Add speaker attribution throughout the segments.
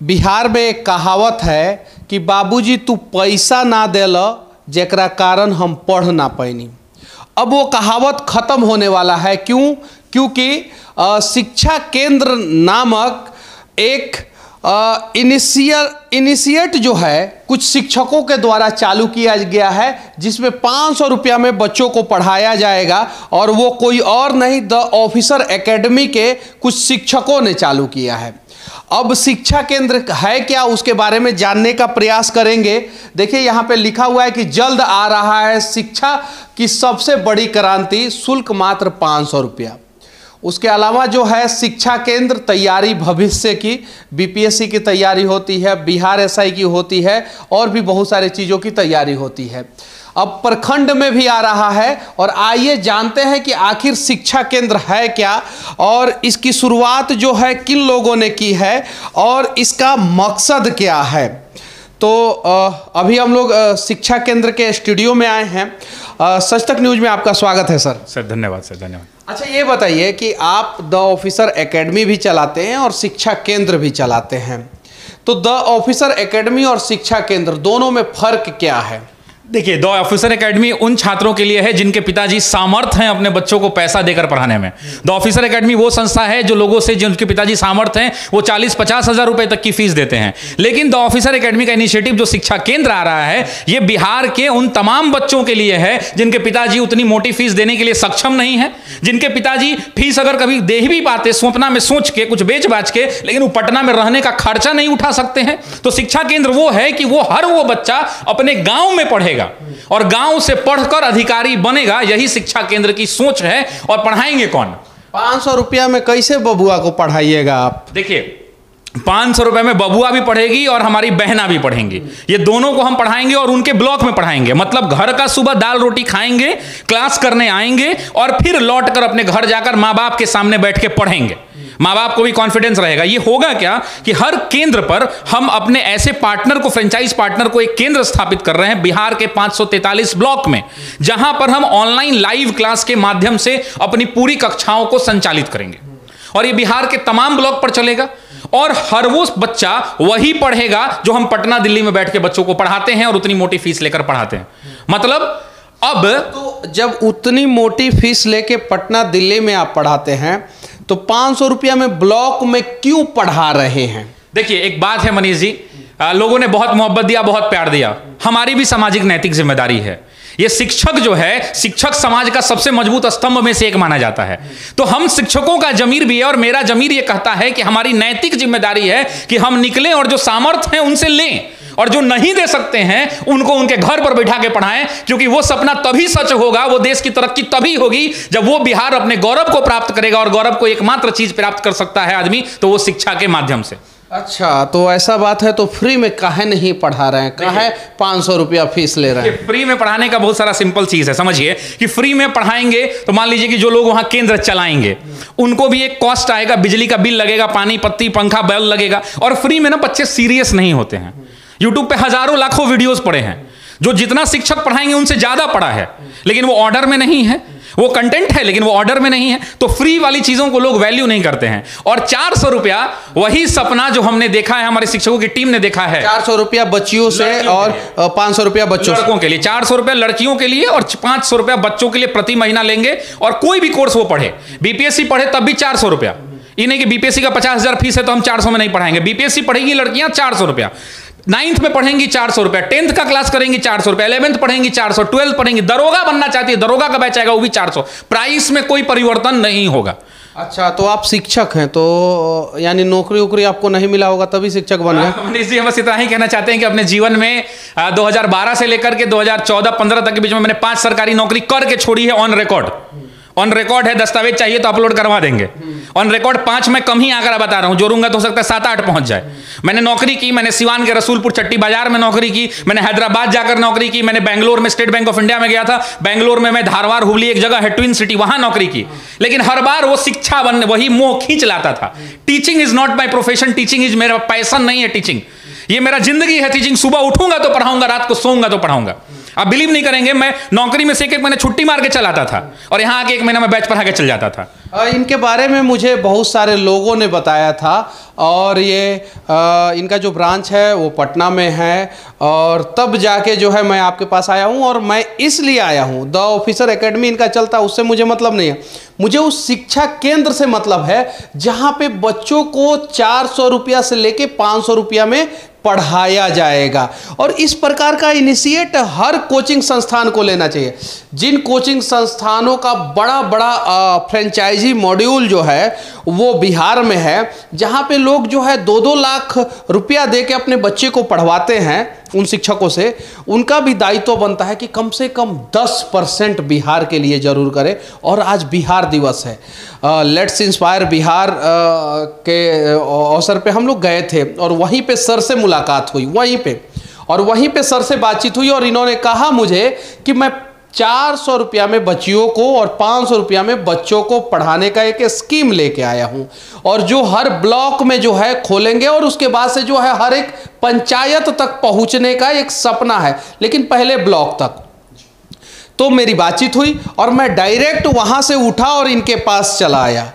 Speaker 1: बिहार में एक कहावत है कि बाबूजी तू पैसा ना देल जेकरा कारण हम पढ़ ना पैनी। अब वो कहावत ख़त्म होने वाला है। क्यों? क्योंकि शिक्षा केंद्र नामक एक इनिशिएट जो है कुछ शिक्षकों के द्वारा चालू किया गया है, जिसमें 500 रुपया में बच्चों को पढ़ाया जाएगा। और वो कोई और नहीं, द ऑफिसर एकेडमी के कुछ शिक्षकों ने चालू किया है। अब शिक्षा केंद्र है क्या, उसके बारे में जानने का प्रयास करेंगे। देखिए यहाँ पे लिखा हुआ है कि जल्द आ रहा है शिक्षा की सबसे बड़ी क्रांति, शुल्क मात्र 500 रुपया। उसके अलावा जो है शिक्षा केंद्र तैयारी भविष्य की, बीपीएससी की तैयारी होती है, बिहार एसआई की होती है, और भी बहुत सारी चीज़ों की तैयारी होती है। अब प्रखंड में भी आ रहा है। और आइए जानते हैं कि आखिर शिक्षा केंद्र है क्या, और इसकी शुरुआत जो है किन लोगों ने की है, और इसका मकसद क्या है। तो अभी हम लोग शिक्षा केंद्र के स्टूडियो में आए हैं। सच तक न्यूज़ में आपका स्वागत है सर।
Speaker 2: सर धन्यवाद सर, धन्यवाद।
Speaker 1: अच्छा ये बताइए कि आप द ऑफिसर एकेडमी भी चलाते हैं और शिक्षा केंद्र भी चलाते हैं, तो द ऑफिसर एकेडमी और शिक्षा केंद्र दोनों में फ़र्क क्या है?
Speaker 2: देखिए, द ऑफिसर एकेडमी उन छात्रों के लिए है जिनके पिताजी सामर्थ हैं अपने बच्चों को पैसा देकर पढ़ाने में। द ऑफिसर एकेडमी वो संस्था है जो लोगों से, जिनके पिताजी सामर्थ हैं, वो 40-50 हज़ार रुपए तक की फीस देते हैं। लेकिन द ऑफिसर एकेडमी का इनिशिएटिव जो शिक्षा केंद्र आ रहा है, ये बिहार के उन तमाम बच्चों के लिए है जिनके पिताजी उतनी मोटी फीस देने के लिए सक्षम नहीं है, जिनके पिताजी फीस अगर कभी दे भी पाते स्वप्ना में सोच के, कुछ बेच बाच के, लेकिन वो पटना में रहने का खर्चा नहीं उठा सकते हैं। तो शिक्षा केंद्र वो है कि वो हर वो बच्चा अपने गांव में पढ़ेगा और गांव से पढ़कर अधिकारी बनेगा। यही शिक्षा केंद्र की सोच है। और पढ़ाएंगे कौन?
Speaker 1: 500 रुपया में कैसे बबुआ को पढ़ाइएगा आप?
Speaker 2: देखिए, 500 रुपए में बबुआ भी पढ़ेगी और हमारी बहना भी पढ़ेंगी। ये दोनों को हम पढ़ाएंगे और उनके ब्लॉक में पढ़ाएंगे। मतलब घर का सुबह दाल रोटी खाएंगे, क्लास करने आएंगे और फिर लौट कर अपने घर जाकर माँ बाप के सामने बैठ के पढ़ेंगे। माँ बाप को भी कॉन्फिडेंस रहेगा। ये होगा क्या कि हर केंद्र पर हम अपने ऐसे पार्टनर को, फ्रेंचाइज पार्टनर को एक केंद्र स्थापित कर रहे हैं बिहार के 543 ब्लॉक में, जहां पर हम ऑनलाइन लाइव क्लास के माध्यम से अपनी पूरी कक्षाओं को संचालित करेंगे। और ये बिहार के तमाम ब्लॉक पर चलेगा और हर वो बच्चा वही पढ़ेगा जो हम पटना दिल्ली में बैठ के बच्चों को पढ़ाते हैं और उतनी मोटी फीस लेकर पढ़ाते हैं। मतलब अब
Speaker 1: तो जब उतनी मोटी फीस लेके पटना दिल्ली में आप पढ़ाते हैं, तो 500 रुपया में ब्लॉक में क्यों पढ़ा रहे हैं?
Speaker 2: देखिए, एक बात है मनीष जी, लोगों ने बहुत मोहब्बत दिया, बहुत प्यार दिया। हमारी भी सामाजिक नैतिक जिम्मेदारी है। ये शिक्षक जो है, शिक्षक समाज का सबसे मजबूत स्तंभ में से एक माना जाता है। तो हम शिक्षकों का जमीर भी है और मेरा जमीर ये कहता है कि हमारी नैतिक जिम्मेदारी है कि हम निकलें और जो सामर्थ्य है उनसे लें, और जो नहीं दे सकते हैं उनको उनके घर पर बैठा के पढ़ाएं। क्योंकि वो सपना तभी सच होगा, वो देश की तरक्की तभी होगी जब वो बिहार अपने गौरव को प्राप्त करेगा। और गौरव को एकमात्र चीज प्राप्त कर सकता है आदमी, तो वो शिक्षा के माध्यम से।
Speaker 1: अच्छा, तो ऐसा बात है तो फ्री में काहे नहीं पढ़ा रहे हैं? काहे 500 रुपया फीस ले रहे हैं?
Speaker 2: फ्री में पढ़ाने का बहुत सारा सिंपल चीज है। समझिए कि फ्री में पढ़ाएंगे तो मान लीजिए कि जो लोग वहां केंद्र चलाएंगे उनको भी एक कॉस्ट आएगा, बिजली का बिल लगेगा, पानी पत्ती पंखा बल्ब लगेगा। और फ्री में ना बच्चे सीरियस नहीं होते हैं। यूट्यूब पे हजारों लाखों वीडियोस पड़े हैं, जो जितना शिक्षक पढ़ाएंगे उनसे ज्यादा पढ़ा है, लेकिन वो ऑर्डर में नहीं है। वो कंटेंट है लेकिन वो ऑर्डर में नहीं है। तो फ्री वाली चीजों को लोग वैल्यू नहीं करते हैं। और 400 रुपया वही सपना जो हमने देखा है, हमारे शिक्षकों की टीम ने देखा है।
Speaker 1: 400 रुपया बच्चियों से और 500 रुपया लड़कों
Speaker 2: के लिए। 400 रुपया लड़कियों के लिए और 500 रुपया बच्चों के लिए प्रति महीना लेंगे। और कोई भी कोर्स वो पढ़े, बीपीएससी पढ़े तब भी 400 रुपया। ये नहीं कि बीपीएससी का 50,000 फीस है तो हम 400 में नहीं पढ़ाएंगे। बीपीएससी पढ़ेगी लड़कियां 400 रुपया, 9th में पढ़ेंगी 400 रुपया, 10th का क्लास करेंगी 400 रुपया, 11th पढ़ेंगी 400, 12th पढ़ेंगी, दरोगा बनना चाहती है, दरोगा का बैच आएगा वो भी 400। प्राइस में कोई परिवर्तन नहीं होगा।
Speaker 1: अच्छा, तो आप शिक्षक हैं, तो यानी नौकरी वोकरी आपको नहीं मिला होगा तभी शिक्षक बन गए?
Speaker 2: मनीष जी, हम बस इतना ही कहना चाहते हैं कि अपने जीवन में 2012 से लेकर के 2014-15 तक के बीच में मैंने 5 सरकारी नौकरी करके छोड़ी है। ऑन रिकॉर्ड है, दस्तावेज चाहिए तो अपलोड करवा देंगे। ऑन रिकॉर्ड 5 में कम ही आंकड़ा बता रहा हूं, जोड़ूंगा तो हो सकता है 7-8 पहुंच जाए। मैंने नौकरी की, मैंने सिवान के रसूलपुर चट्टी बाजार में नौकरी की, मैंने हैदराबाद जाकर नौकरी की, मैंने बेंगलोर में स्टेट बैंक ऑफ इंडिया में गया था, बेंगलोर में मैं धारवाड़ हुबली एक जगह है ट्विन सिटी, वहां नौकरी की। लेकिन हर बार वो शिक्षा बनने वही मोह खींच लाता था। Teaching is not my profession, teaching is मेरा पैशन नहीं है। टीचिंग ये मेरा जिंदगी है। टीचिंग सुबह उठूंगा तो पढ़ाऊंगा, रात को सोऊंगा तो पढ़ाऊंगा। आप बिलीव नहीं करेंगे, मैं नौकरी में से एक महीने छुट्टी मार के चलाता था और यहाँ आके 1 महीना में बैच पढ़ा के चल जाता था।
Speaker 1: इनके बारे में मुझे बहुत सारे लोगों ने बताया था और ये इनका जो ब्रांच है वो पटना में है और तब जाके जो है मैं आपके पास आया हूँ। और मैं इसलिए आया हूँ, द ऑफिसर एकेडमी इनका चलता है, उससे मुझे मतलब नहीं है, मुझे उस शिक्षा केंद्र से मतलब है जहाँ पे बच्चों को 400 रुपया से लेके 500 रुपया में पढ़ाया जाएगा। और इस प्रकार का इनिशिएट हर कोचिंग संस्थान को लेना चाहिए। जिन कोचिंग संस्थानों का बड़ा बड़ा फ्रेंचाइजी मॉड्यूल जो है वो बिहार में है, जहाँ पे लोग जो है 2-2 लाख रुपया दे के अपने बच्चे को पढ़वाते हैं उन शिक्षकों से, उनका भी दायित्व बनता है कि कम से कम 10% बिहार के लिए जरूर करें। और आज बिहार दिवस है, लेट्स इंस्पायर बिहार के अवसर पे हम लोग गए थे और वहीं पे सर से मुलाकात हुई, वहीं पे सर से बातचीत हुई और इन्होंने कहा मुझे कि मैं 400 रुपया में बच्चियों को और 500 रुपया में बच्चों को पढ़ाने का एक स्कीम लेके आया हूं और जो हर ब्लॉक में जो है खोलेंगे और उसके बाद से जो है हर एक पंचायत तक पहुंचने का एक सपना है, लेकिन पहले ब्लॉक तक। तो मेरी बातचीत हुई और मैं डायरेक्ट वहां से उठा और इनके पास चला आया।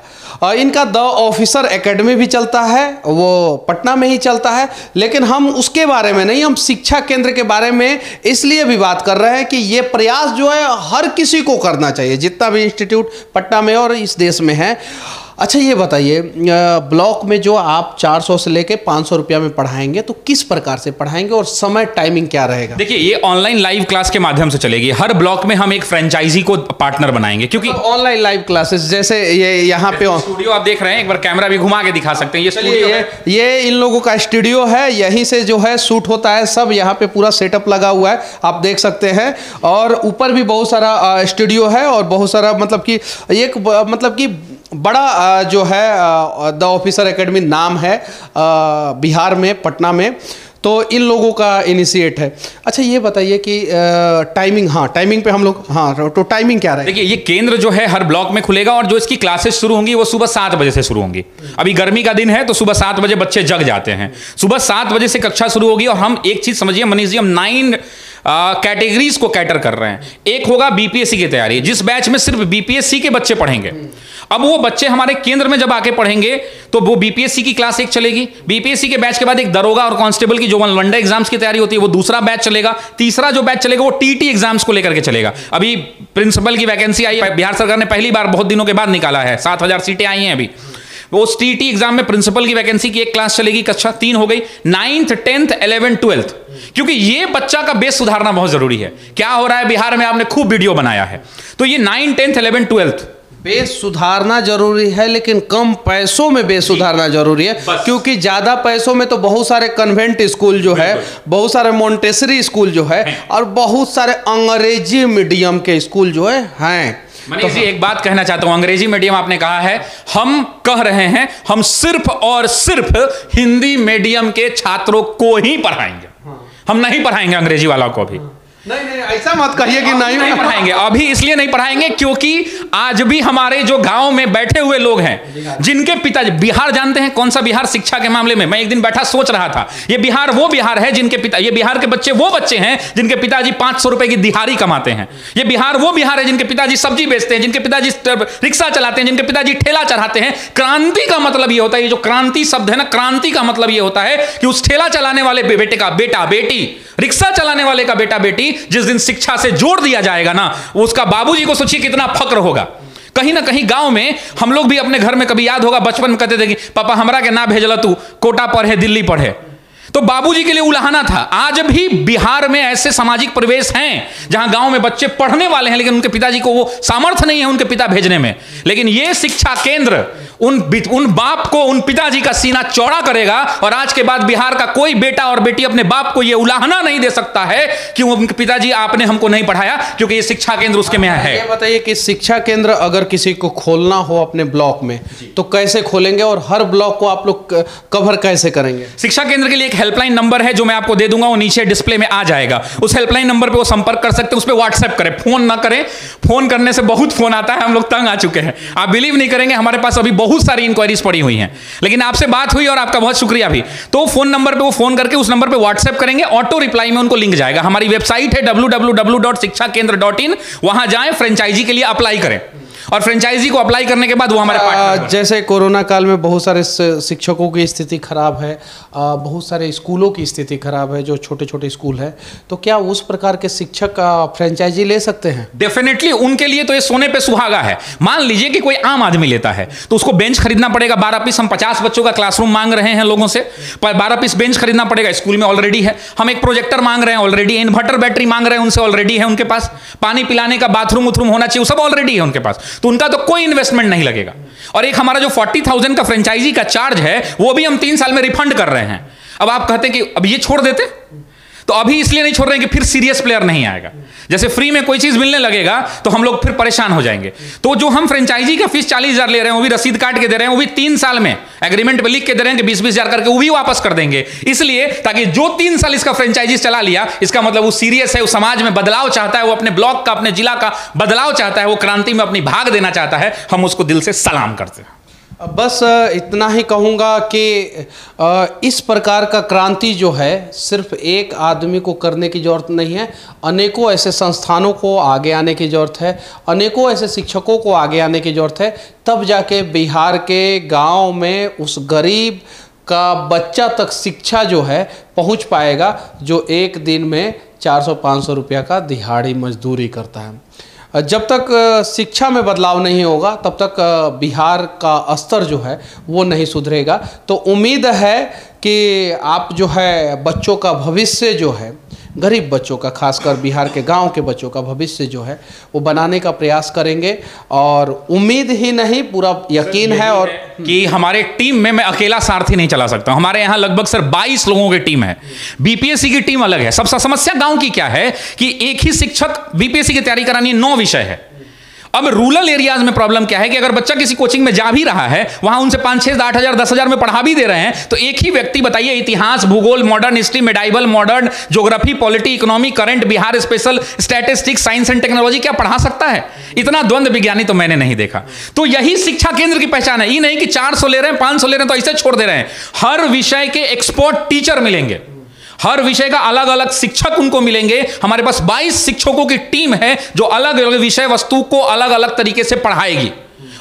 Speaker 1: इनका द ऑफिसर एकेडमी भी चलता है, वो पटना में ही चलता है, लेकिन हम उसके बारे में नहीं, हम शिक्षा केंद्र के बारे में इसलिए भी बात कर रहे हैं कि ये प्रयास जो है हर किसी को करना चाहिए, जितना भी इंस्टीट्यूट पटना में और इस देश में है। अच्छा ये बताइए, ब्लॉक में जो आप 400 से लेके 500 रुपया में पढ़ाएंगे तो किस प्रकार से पढ़ाएंगे और समय टाइमिंग क्या रहेगा?
Speaker 2: देखिए, ये ऑनलाइन लाइव क्लास के माध्यम से चलेगी। हर ब्लॉक में हम एक फ्रेंचाइजी को पार्टनर बनाएंगे, क्योंकि
Speaker 1: ऑनलाइन लाइव क्लासेस जैसे ये यहाँ पे
Speaker 2: स्टूडियो आप देख रहे हैं, एक बार कैमरा भी घुमा के दिखा सकते हैं। ये
Speaker 1: स्टूडियो ये इन लोगों का स्टूडियो है, यहीं से जो है शूट होता है सब, यहाँ पे पूरा सेटअप लगा हुआ है, आप देख सकते हैं। और ऊपर भी बहुत सारा स्टूडियो है और बहुत सारा मतलब कि बड़ा जो है द ऑफिसर एकेडमी नाम है बिहार में, पटना में, तो इन लोगों का इनिशिएट है। अच्छा ये बताइए कि टाइमिंग, हाँ टाइमिंग पे हम लोग, हाँ तो टाइमिंग क्या रहेगी?
Speaker 2: देखिए, ये केंद्र जो है हर ब्लॉक में खुलेगा और जो इसकी क्लासेस शुरू होंगी वो सुबह 7 बजे से शुरू होंगी। अभी गर्मी का दिन है तो सुबह 7 बजे बच्चे जग जाते हैं, सुबह 7 बजे से कक्षा शुरू होगी। और हम एक चीज समझिए मनीष जी, हम 9 कैटेगरीज को कैटर कर रहे हैं। एक होगा बीपीएससी की तैयारी, जिस बैच में सिर्फ बीपीएससी के बच्चे पढ़ेंगे। अब वो बच्चे हमारे केंद्र में जब आके पढ़ेंगे तो वो बीपीएससी की क्लास एक चलेगी, बीपीएससी के बैच के बाद एक दरोगा और कांस्टेबल की जो वनडे एग्जाम्स की तैयारी होती है वो दूसरा बैच चलेगा, तीसरा जो बैच चलेगा वो टीटी एग्जाम्स को लेकर के चलेगा। अभी प्रिंसिपल की वैकेंसी आई है, बिहार सरकार ने पहली बार बहुत दिनों के बाद निकाला है, 7000 सीटें आई हैं अभी। वो टीटी एग्जाम में प्रिंसिपल की वैकेंसी की एक क्लास चलेगी, कक्षा 3 हो गई, 9th 10th 11th 12th, क्योंकि ये बच्चा का बेस सुधारना बहुत जरूरी है। क्या हो रहा है बिहार में, आपने खूब वीडियो बनाया है, तो ये 9th 10th 11th 12th
Speaker 1: base सुधारना जरूरी है, लेकिन कम पैसों में बेस सुधारना जरूरी है, क्योंकि ज्यादा पैसों में तो बहुत सारे कन्वेंट स्कूल जो है, बहुत सारे मोंटेसरी स्कूल जो है और बहुत सारे अंग्रेजी मीडियम के स्कूल जो है।
Speaker 2: मनीष जी, एक बात कहना चाहता हूं, अंग्रेजी मीडियम आपने कहा है, हम कह रहे हैं हम सिर्फ और सिर्फ हिंदी मीडियम के छात्रों को ही पढ़ाएंगे, हम नहीं पढ़ाएंगे अंग्रेजी वालों को भी।
Speaker 1: नहीं ऐसा मत कहिए कि नहीं
Speaker 2: पढ़ाएंगे। अभी इसलिए नहीं पढ़ाएंगे क्योंकि आज भी हमारे जो गांव में बैठे हुए लोग हैं जिनके पिताजी, बिहार जानते हैं कौन सा बिहार शिक्षा के मामले में, मैं एक दिन बैठा सोच रहा था, ये बिहार वो बिहार है जिनके पिता, ये बिहार के बच्चे वो बच्चे हैं जिनके पिताजी 500 रुपए की दिहाड़ी कमाते हैं। ये बिहार वो बिहार है जिनके पिताजी सब्जी बेचते हैं, जिनके पिताजी रिक्शा चलाते हैं, जिनके पिताजी ठेला चढ़ाते हैं। क्रांति का मतलब ये होता है, ये जो क्रांति शब्द है ना, क्रांति का मतलब ये होता है कि उस ठेला चलाने वाले बेटे का बेटा बेटी, रिक्शा चलाने वाले का बेटा बेटी जिस दिन शिक्षा से जोड़ दिया जाएगा ना, उसका बाबूजी को सोचिए कितना फक्र होगा। कहीं ना कहीं गांव में हम लोग भी अपने घर में, कभी याद होगा बचपन में कहते थे कि पापा हमरा के ना भेजला तू कोटा पढ़े दिल्ली पढ़े, तो बाबूजी के लिए उलाहना था। आज भी बिहार में ऐसे सामाजिक परिवेश हैं जहां गांव में बच्चे पढ़ने वाले हैं लेकिन उनके पिताजी को वो सामर्थ्य नहीं है उनके पिता भेजने में। लेकिन ये शिक्षा केंद्र उन बाप को, उन पिताजी का सीना चौड़ा करेगा और आज के बाद बिहार का कोई बेटा और बेटी अपने बाप को ये उलाहना नहीं दे सकता है कि उनके पिताजी आपने हमको नहीं पढ़ाया, क्योंकि ये शिक्षा केंद्र उसके में है।
Speaker 1: ये बताइए कि शिक्षा केंद्र अगर किसी को खोलना हो अपने ब्लॉक में तो कैसे खोलेंगे और हर ब्लॉक को आप लोग कवर कैसे करेंगे?
Speaker 2: शिक्षा केंद्र के लिए एक हेल्पलाइन नंबर है जो मैं आपको दे दूंगा, वो नीचे डिस्प्ले में आ जाएगा। उस हेल्पलाइन नंबर पे वो संपर्क कर सकते हैं, उस पे व्हाट्सएप करें, फोन ना करें। फोन करने से बहुत फोन आता है, हम लोग तंग आ चुके हैं। आप बिलीव नहीं करेंगे, हमारे पास अभी बहुत सारी इंक्वायरीज पड़ी हुई हैं, लेकिन आपसे बात हुई और आपका बहुत शुक्रिया भी। तो फोन नंबर पे वो फोन करके उस नंबर पे व्हाट्सएप करेंगे, ऑटो रिप्लाई में उनको लिंक जाएगा। हमारी वेबसाइट है www.शिक्षाकेंद्र.in, वहां जाएं, फ्रेंचाइजी के लिए अप्लाई करें, और फ्रेंचाइजी को अप्लाई करने के बाद वो हमारे पार्टनर।
Speaker 1: जैसे कोरोना काल में बहुत सारे शिक्षकों की स्थिति खराब है, बहुत सारे स्कूलों की स्थिति खराब है, जो छोटे छोटे स्कूल है, तो क्या उस प्रकार के शिक्षक फ्रेंचाइजी ले सकते हैं?
Speaker 2: डेफिनेटली उनके लिए तो ये सोने पे सुहागा है। मान लीजिए कि कोई आम आदमी लेता है तो उसको बेंच खरीदना पड़ेगा 12 पीस। हम 50 बच्चों का क्लासरूम मांग रहे हैं लोगों से, पर 12 पीस बेंच खरीदना पड़ेगा, स्कूल में ऑलरेडी है। हम एक प्रोजेक्टर मांग रहे हैं, ऑलरेडी इन्वर्टर बैटरी मांग रहे हैं, उनसे ऑलरेडी है उनके पास। पानी पिलाने का बाथरूम उथरूम होना चाहिए, वो सब ऑलरेडी है उनके पास, तो उनका तो कोई इन्वेस्टमेंट नहीं लगेगा। और एक हमारा जो 40,000 का फ्रेंचाइजी का चार्ज है, वो भी हम 3 साल में रिफंड कर रहे हैं। अब आप कहते हैं कि अब ये छोड़ देते, तो अभी इसलिए नहीं छोड़ रहे हैं कि फिर सीरियस प्लेयर नहीं आएगा। जैसे फ्री में कोई चीज मिलने लगेगा तो हम लोग फिर परेशान हो जाएंगे। तो जो हम फ्रेंचाइजी का फीस 40,000 ले रहे हैं, वो भी रसीद काट के दे रहे हैं, वो भी 3 साल में एग्रीमेंट पे लिख के दे रहे हैं कि 20,000 करके, वो भी वापस कर देंगे। इसलिए ताकि जो 3 साल इसका फ्रेंचाइजी चला लिया, इसका मतलब वो सीरियस है, वो समाज में बदलाव चाहता है, वो अपने ब्लॉक का, अपने जिला का बदलाव चाहता है, वो क्रांति में अपनी भाग देना चाहता है। हम उसको दिल से सलाम करते हैं।
Speaker 1: बस इतना ही कहूँगा कि इस प्रकार का क्रांति जो है सिर्फ एक आदमी को करने की ज़रूरत नहीं है, अनेकों ऐसे संस्थानों को आगे आने की ज़रूरत है, अनेकों ऐसे शिक्षकों को आगे आने की ज़रूरत है। तब जाके बिहार के गांव में उस गरीब का बच्चा तक शिक्षा जो है पहुंच पाएगा, जो एक दिन में 400-500 रुपया का दिहाड़ी मजदूरी करता है। जब तक शिक्षा में बदलाव नहीं होगा तब तक बिहार का स्तर जो है वो नहीं सुधरेगा। तो उम्मीद है कि आप जो है बच्चों का भविष्य जो है, गरीब बच्चों का, खासकर बिहार के गांव के बच्चों का भविष्य जो है वो बनाने का प्रयास करेंगे। और उम्मीद ही नहीं, पूरा यकीन है और
Speaker 2: कि हमारे टीम में मैं अकेला सारथी नहीं चला सकता। हमारे यहाँ लगभग सर 22 लोगों की टीम है। बीपीएससी की टीम अलग है। सबसे समस्या गांव की क्या है कि एक ही शिक्षक बीपीएससी की तैयारी करानी है, 9 विषय है। अब रूरल एरियाज में प्रॉब्लम क्या है कि अगर बच्चा किसी कोचिंग में जा भी रहा है, वहां उनसे 5, 6, 8 हजार 10 हजार में पढ़ा भी दे रहे हैं, तो एक ही व्यक्ति बताइए इतिहास, भूगोल, modern history, medieval, modern geography, polity, economy, current, Bihar special, statistics, science and technology क्या पढ़ा सकता है? इतना द्वंद्व विज्ञानी तो मैंने नहीं देखा। तो यही शिक्षा केंद्र की पहचान है। ये नहीं कि 400 ले रहे हैं, 500 ले रहे हैं तो ऐसे छोड़ दे रहे हैं। हर विषय के एक्सपर्ट टीचर मिलेंगे, हर विषय का अलग अलग शिक्षक उनको मिलेंगे। हमारे पास 22 शिक्षकों की टीम है जो अलग अलग विषय वस्तु को अलग अलग तरीके से पढ़ाएगी।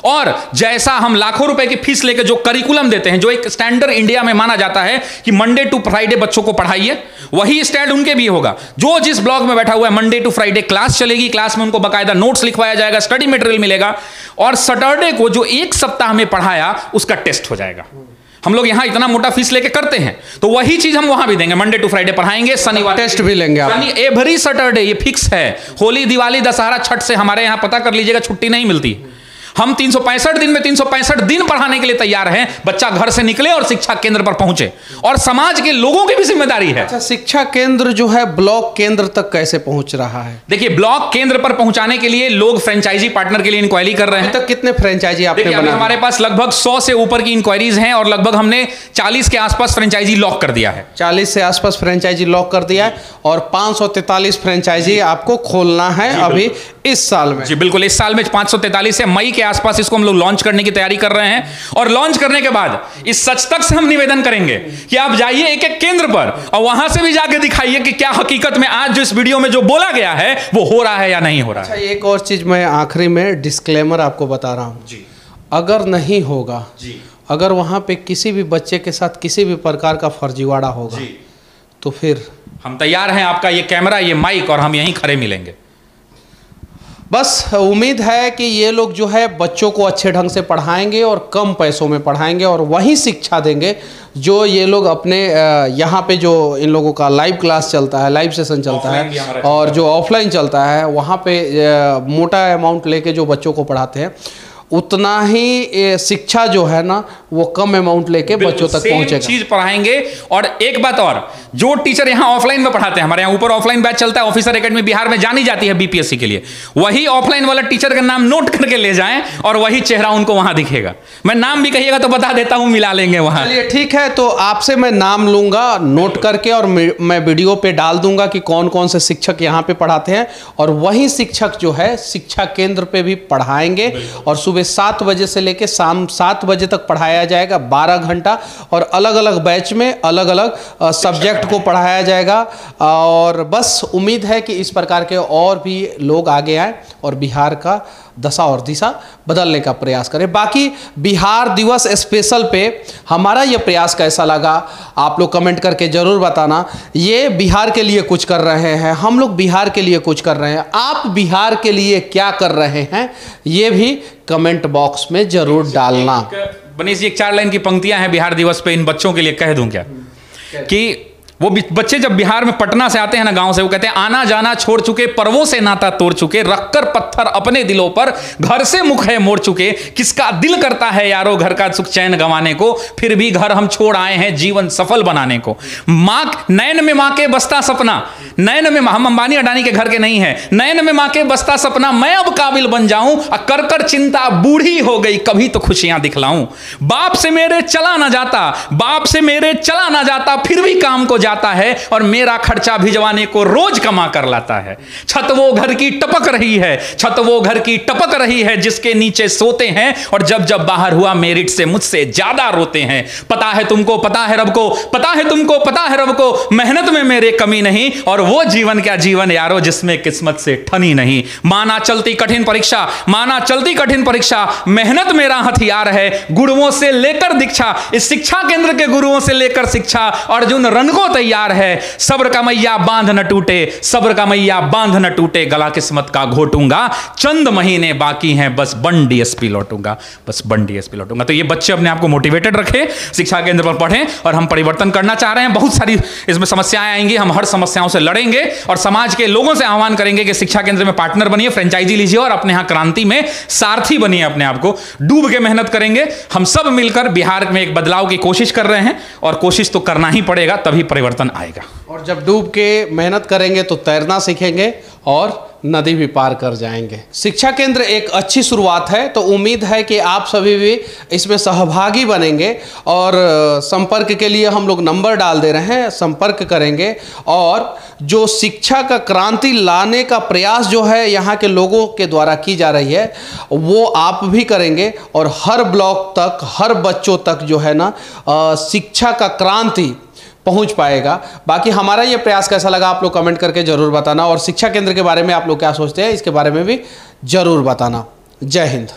Speaker 2: और जैसा हम लाखों रुपए की फीस लेकर जो करिकुलम देते हैं, जो एक स्टैंडर्ड इंडिया में माना जाता है कि मंडे टू फ्राइडे बच्चों को पढ़ाइए, वही स्टैंड उनके भी होगा। जो जिस ब्लॉक में बैठा हुआ है, मंडे टू फ्राइडे क्लास चलेगी, क्लास में उनको बाकायदा नोट्स लिखवाया जाएगा, स्टडी मटेरियल मिलेगा, और सैटरडे को जो 1 सप्ताह में पढ़ाया उसका टेस्ट हो जाएगा। हम लोग यहाँ इतना मोटा फीस लेके करते हैं, तो वही चीज हम वहां भी देंगे। मंडे टू फ्राइडे पढ़ाएंगे, शनिवार
Speaker 1: टेस्ट भी लेंगे आप।
Speaker 2: एवरी सैटरडे, ये फिक्स है। होली, दिवाली, दशहरा, छठ से हमारे यहाँ पता कर लीजिएगा छुट्टी नहीं मिलती। हम 365 दिन में 365 दिन पढ़ाने के लिए तैयार हैं। बच्चा घर से निकले और शिक्षा केंद्र पर पहुंचे, और समाज के लोगों की भी जिम्मेदारी है।
Speaker 1: अच्छा, शिक्षा केंद्र जो है ब्लॉक केंद्र तक कैसे पहुंच रहा है?
Speaker 2: देखिए, ब्लॉक केंद्र पर पहुंचाने के लिए लोग फ्रेंचाइजी पार्टनर के लिए इंक्वायरी कर रहे हैं।
Speaker 1: अभी तक कितने फ्रेंचाइजी आपने बनाए?
Speaker 2: हमारे पास लगभग 100 से ऊपर की इंक्वायरीज हैं, और लगभग हमने 40 के आसपास फ्रेंचाइजी लॉक कर दिया है।
Speaker 1: 40 से आसपास फ्रेंचाइजी लॉक कर दिया है, और 543 फ्रेंचाइजी आपको खोलना है अभी इस साल में।
Speaker 2: जी बिल्कुल, इस साल में 543 है। मई के आसपास इसको हम लोग लॉन्च करने की तैयारी कर रहे हैं। और लॉन्च करने के बाद इस सच तक से हम निवेदन करेंगे कि आप जाइए एक एक केंद्र पर, और वहां से भी जाके दिखाइए कि क्या हकीकत में आज जो इस वीडियो में जो बोला गया है वो हो रहा है या नहीं हो रहा है।
Speaker 1: अच्छा, एक और चीज मैं आखिरी में डिस्क्लेमर आपको बता रहा हूं
Speaker 2: जी।
Speaker 1: अगर नहीं होगा
Speaker 2: जी,
Speaker 1: अगर वहां पे किसी भी बच्चे के साथ किसी भी प्रकार का फर्जीवाड़ा होगा
Speaker 2: जी,
Speaker 1: तो फिर
Speaker 2: हम तैयार हैं। आपका ये कैमरा, ये माइक, और हम यहीं खड़े मिलेंगे।
Speaker 1: बस उम्मीद है कि ये लोग जो है बच्चों को अच्छे ढंग से पढ़ाएंगे और कम पैसों में पढ़ाएंगे, और वही शिक्षा देंगे जो ये लोग अपने यहाँ पे जो इन लोगों का लाइव क्लास चलता है, लाइव सेशन चलता है, और जो ऑफलाइन चलता है वहाँ पे मोटा अमाउंट लेके जो बच्चों को पढ़ाते हैं, उतना ही शिक्षा जो है ना वो कम अमाउंट लेके बच्चों तक पहुंचेगा।
Speaker 2: चीज पढ़ाएंगे। और एक बात और, जो टीचर यहाँ ऑफलाइन में पढ़ाते हैं, हमारे यहाँ ऊपर ऑफलाइन बैच चलता है, ऑफिसर एकेडमी बिहार में जानी जाती है बीपीएससी के लिए, वही ऑफलाइन वाला टीचर का नाम नोट करके ले जाएं और वही चेहरा उनको वहां दिखेगा। मैं नाम भी कहिएगा तो बता देता हूं, मिला लेंगे वहां।
Speaker 1: चलिए ठीक है, तो आपसे मैं नाम लूंगा नोट करके और मैं वीडियो पे डाल दूंगा कि कौन कौन से शिक्षक यहाँ पे पढ़ाते हैं, और वही शिक्षक जो है शिक्षा केंद्र पे भी पढ़ाएंगे और सुबह 7 बजे से लेके शाम 7 बजे तक पढ़ाया जाएगा 12 घंटा, और अलग अलग बैच में अलग अलग सब्जेक्ट को पढ़ाया जाएगा। और बस उम्मीद है कि इस प्रकार के और भी लोग आगे आए और बिहार का दशा और दिशा बदलने का प्रयास करें। बाकी बिहार दिवस स्पेशल पे हमारा ये प्रयास कैसा लगा आप लोग कमेंट करके ज़रूर बताना। ये बिहार के लिए कुछ कर रहे हैं, हम लोग बिहार के लिए कुछ कर रहे हैं, आप बिहार के लिए क्या कर रहे हैं ये भी कमेंट बॉक्स में ज़रूर डालना।
Speaker 2: बनीश जी, एक 4 लाइन की पंक्तियां हैं बिहार दिवस पे, इन बच्चों के लिए कह दूं क्या कि वो बच्चे जब बिहार में पटना से आते हैं ना गांव से, वो कहते हैं आना जाना छोड़ चुके, पर्वों से नाता तोड़ चुके, रखकर पत्थर अपने दिलों पर, घर से मुख है मोड़ चुके, किसका दिल करता है यारो घर का सुख चैन गंवाने को, फिर भी घर हम छोड़ आए हैं जीवन सफल बनाने को। माँ नयन में माँ के बसता सपना, नयन में, हम अंबानी अडानी के घर के नहीं है, नयन में माँ के बसता सपना, मैं अब काबिल बन जाऊं, कर कर चिंता बूढ़ी हो गई, कभी तो खुशियां दिखलाऊं। बाप से मेरे चला ना जाता, बाप से मेरे चला ना जाता, फिर भी काम को जाता है और मेरा खर्चा भिजवाने को रोज कमा कर लाता है। छत वो घर की टपक रही है, छत वो घर की टपक रही है जिसके नीचे सोते हैं, और जब जब बाहर हुआ मेरिट से मुझसे ज्यादा रोते हैं। पता है तुमको, पता है रब को, पता है तुमको, पता है रब को, मेहनत में मेरे कमी नहीं, और वो जीवन क्या जीवन यारो जिसमें किस्मत से ठनी नहीं। माना चलती कठिन परीक्षा, माना चलती कठिन परीक्षा, मेहनत मेरा हथियार है, गुरुओं से लेकर दीक्षा, इस शिक्षा केंद्र के गुरुओं से लेकर शिक्षा, अर्जुन रन को तैयार है, सब्र का मैया बांध न टूटे, सब्र का मैया बांध न टूटे, गला किस्मत का घोटूंगा, चंद महीने बाकी हैं बस बन डीएसपी लौटूंगा, बस बन डीएसपी लौटूंगा। तो ये बच्चे अपने आप को मोटिवेटेड रखें, शिक्षा केंद्र पर पढ़ें, और हम परिवर्तन करना चाह रहे हैं। बहुत सारी इसमें समस्याएं आएंगी, हम हर समस्याओं से लड़ेंगे और समाज के लोगों से आह्वान करेंगे कि शिक्षा केंद्र में पार्टनर बनिए, फ्रेंचाइजी लीजिए और अपने यहां क्रांति में सारथी बनिए, अपने आप को डूब के मेहनत करेंगे। हम सब मिलकर बिहार में एक बदलाव की कोशिश कर रहे हैं, और कोशिश तो करना ही पड़ेगा, तभी परिवर्तन आएगा।
Speaker 1: और जब डूब के मेहनत करेंगे तो तैरना सीखेंगे और नदी भी पार कर जाएंगे। शिक्षा केंद्र एक अच्छी शुरुआत है, तो उम्मीद है कि आप सभी भी इसमें सहभागी बनेंगे, और संपर्क के लिए हम लोग नंबर डाल दे रहे हैं, संपर्क करेंगे। और जो शिक्षा का क्रांति लाने का प्रयास जो है यहाँ के लोगों के द्वारा की जा रही है वो आप भी करेंगे, और हर ब्लॉक तक, हर बच्चों तक जो है ना शिक्षा का क्रांति पहुंच पाएगा। बाकी हमारा ये प्रयास कैसा लगा आप लोग कमेंट करके ज़रूर बताना, और शिक्षा केंद्र के बारे में आप लोग क्या सोचते हैं इसके बारे में भी ज़रूर बताना। जय हिंद।